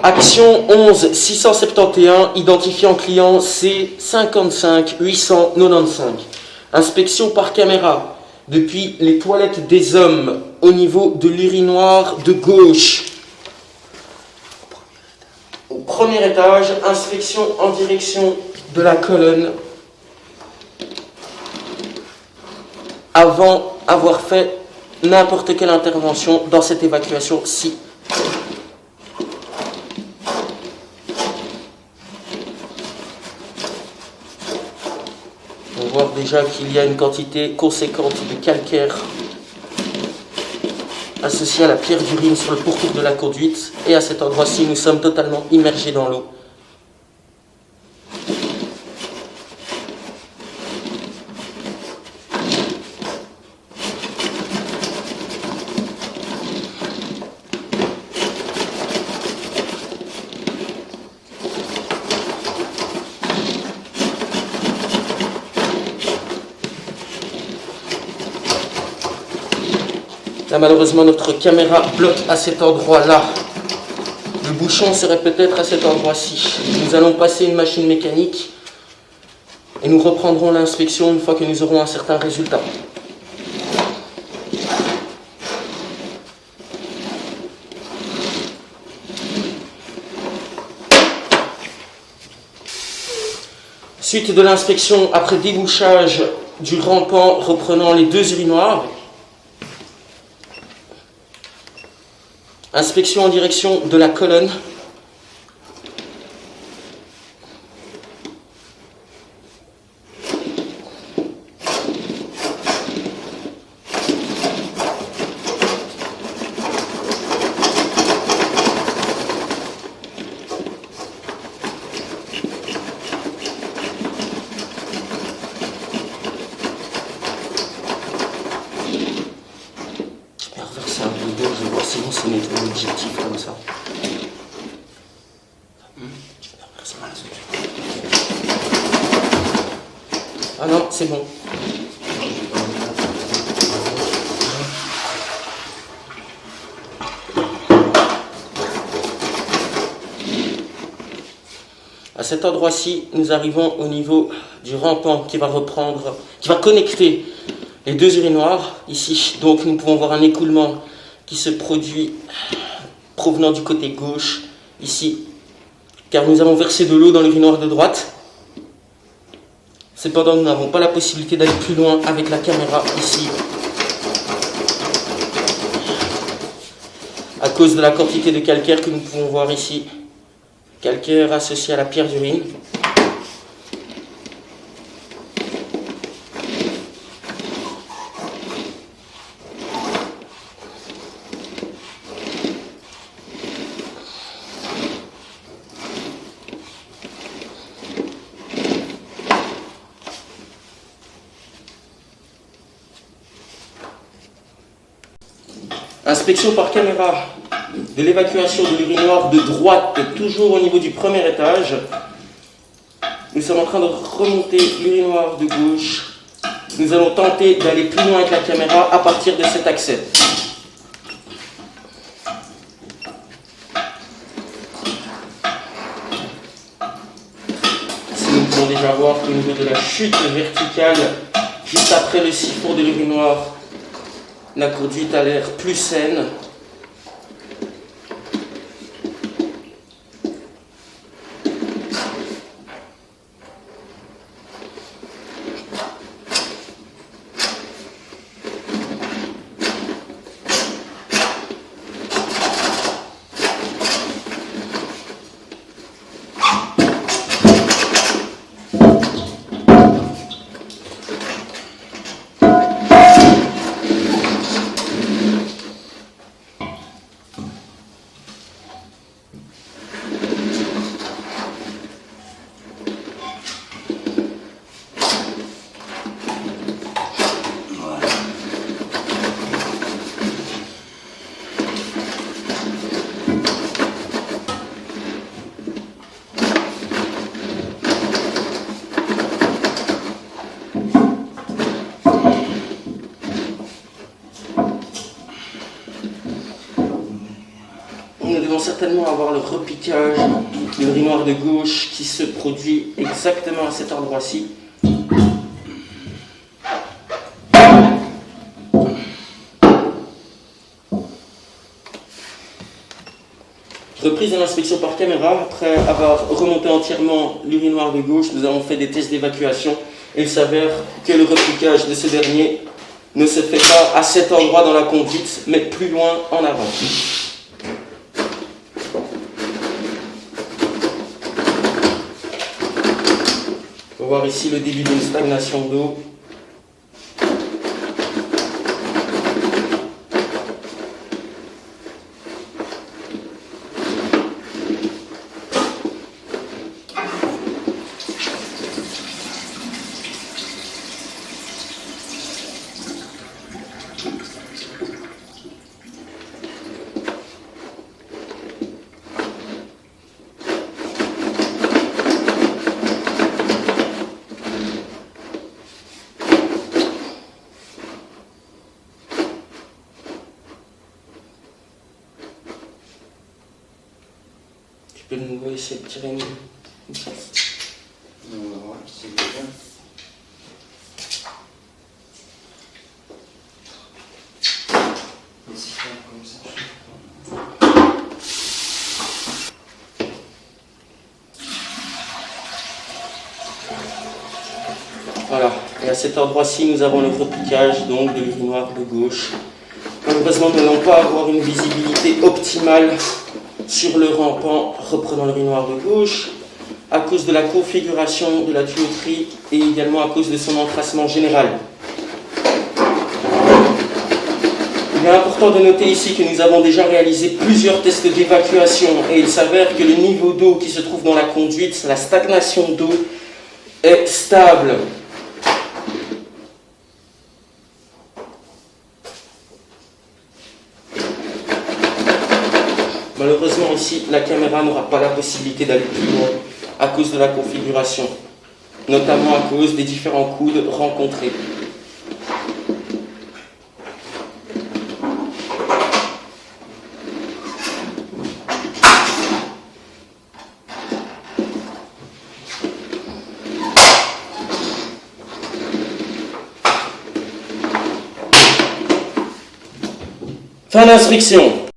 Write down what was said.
Action 11 671, identifiant client C55 895. Inspection par caméra depuis les toilettes des hommes au niveau de l'urinoir de gauche. Au premier étage, inspection en direction de la colonne avant avoir fait n'importe quelle intervention dans cette évacuation-ci. On voit déjà qu'il y a une quantité conséquente de calcaire associée à la pierre d'urine sur le pourtour de la conduite. Et à cet endroit-ci, nous sommes totalement immergés dans l'eau. Là, malheureusement, notre caméra bloque à cet endroit-là. Le bouchon serait peut-être à cet endroit-ci. Nous allons passer une machine mécanique et nous reprendrons l'inspection une fois que nous aurons un certain résultat. Suite de l'inspection après débouchage du rampant reprenant les deux urinoirs. Inspection en direction de la colonne. C'est notre objectif comme ça. Ah non, c'est bon. À cet endroit-ci, nous arrivons au niveau du rampant qui va connecter les deux urinoirs ici. Donc nous pouvons voir un écoulement qui se produit provenant du côté gauche, ici, car nous avons versé de l'eau dans l'urinoir de droite. Cependant, nous n'avons pas la possibilité d'aller plus loin avec la caméra ici, à cause de la quantité de calcaire que nous pouvons voir ici, calcaire associé à la pierre d'urine. Inspection par caméra de l'évacuation de l'urinoir de droite, toujours au niveau du premier étage. Nous sommes en train de remonter l'urinoir de gauche. Nous allons tenter d'aller plus loin avec la caméra à partir de cet accès. Ici, nous pouvons déjà voir qu'au niveau de la chute verticale, juste après le siphon de l'urinoir, la conduite a l'air plus saine. nous devons certainement avoir le repiquage de l'urinoir de gauche qui se produit exactement à cet endroit-ci. Reprise de l'inspection par caméra, après avoir remonté entièrement l'urinoir de gauche, nous avons fait des tests d'évacuation et il s'avère que le repiquage de ce dernier ne se fait pas à cet endroit dans la conduite, mais plus loin en avant. On va voir ici le début d'une stagnation d'eau. Tu peux de nouveau essayer de tirer une pièce. On va voir si c'est bien. Et si c'est comme ça, Voilà, et à cet endroit-ci, nous avons le repiquage donc de l'urinoir de gauche. Malheureusement, nous n'allons pas avoir une visibilité optimale sur le rampant reprenant l'urinoir de gauche à cause de la configuration de la tuyauterie et également à cause de son encrassement général. Il est important de noter ici que nous avons déjà réalisé plusieurs tests d'évacuation et il s'avère que le niveau d'eau qui se trouve dans la conduite, la stagnation d'eau, est stable. Malheureusement ici, la caméra n'aura pas la possibilité d'aller plus loin à cause de la configuration, notamment à cause des différents coudes rencontrés. Fin d'instruction.